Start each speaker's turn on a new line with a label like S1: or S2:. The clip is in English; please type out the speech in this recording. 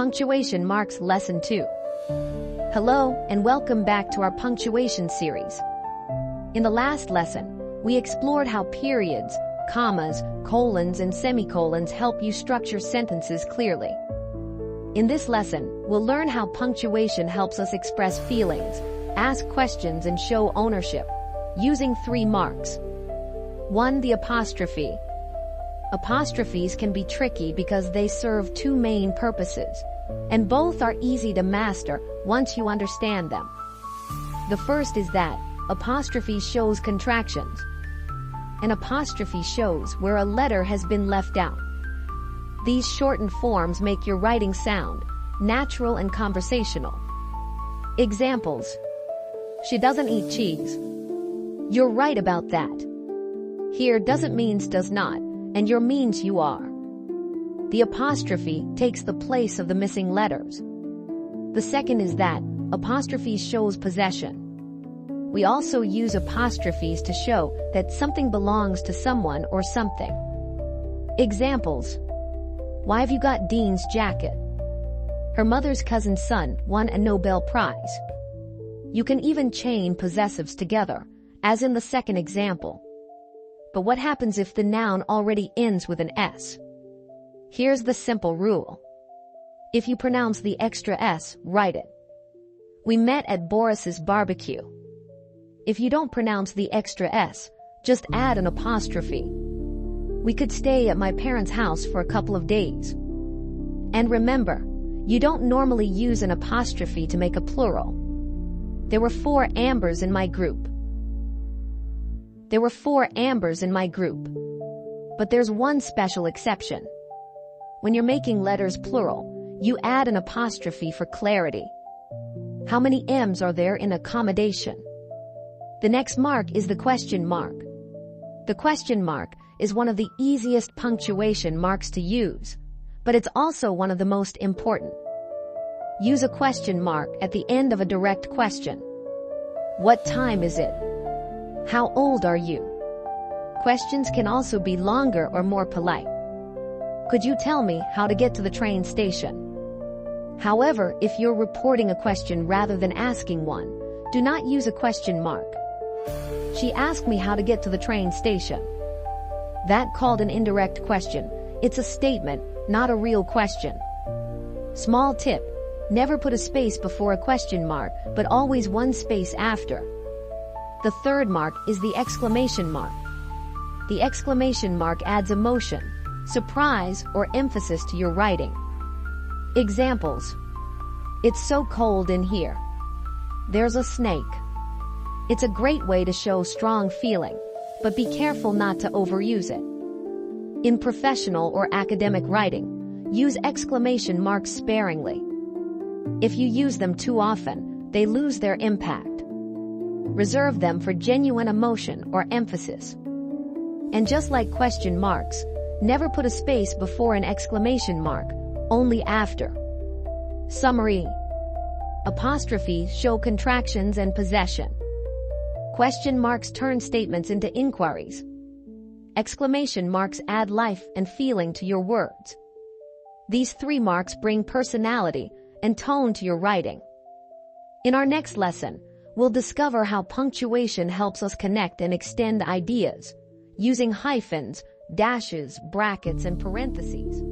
S1: Punctuation marks lesson 2. Hello and welcome back to our punctuation series. In the last lesson, we explored how periods, commas, colons, and semicolons help you structure sentences clearly. In this lesson, we'll learn how punctuation helps us express feelings, ask questions, and show ownership, using 3 marks. 1. The apostrophe. Apostrophes can be tricky because they serve 2 main purposes, and both are easy to master once you understand them. The first is that apostrophe shows contractions. An apostrophe shows where a letter has been left out. These shortened forms make your writing sound natural and conversational. Examples: she doesn't eat cheese. You're right about that. Here doesn't means does not, and your means you are. The apostrophe takes the place of the missing letters. The second is that apostrophe shows possession. We also use apostrophes to show that something belongs to someone or something. Examples: why have you got Dean's jacket? Her mother's cousin's son won a Nobel Prize. You can even chain possessives together, as in the second example. But what happens if the noun already ends with an S? Here's the simple rule. If you pronounce the extra S, write it. We met at Boris's barbecue. If you don't pronounce the extra S, just add an apostrophe. We could stay at my parents' house for a couple of days. And remember, you don't normally use an apostrophe to make a plural. There were 4 Ambers in my group. But there's one special exception. When you're making letters plural, you add an apostrophe for clarity. How many M's are there in accommodation? The next mark is the question mark. The question mark is one of the easiest punctuation marks to use, but it's also one of the most important. Use a question mark at the end of a direct question. What time is it? How old are you? Questions can also be longer or more polite. Could you tell me how to get to the train station? However, if you're reporting a question rather than asking one, do not use a question mark. She asked me how to get to the train station. That called an indirect question. It's a statement, not a real question. Small tip: never put a space before a question mark, but always one space after. The third mark is the exclamation mark. The exclamation mark adds emotion, surprise, or emphasis to your writing. Examples: it's so cold in here. There's a snake. It's a great way to show strong feeling, but be careful not to overuse it. In professional or academic writing, use exclamation marks sparingly. If you use them too often, they lose their impact. Reserve them for genuine emotion or emphasis. And just like question marks, never put a space before an exclamation mark, only after. Summary: apostrophes show contractions and possession. Question marks turn statements into inquiries. Exclamation marks add life and feeling to your words. These 3 marks bring personality and tone to your writing. In our next lesson, we'll discover how punctuation helps us connect and extend ideas, using hyphens, dashes, brackets, and parentheses.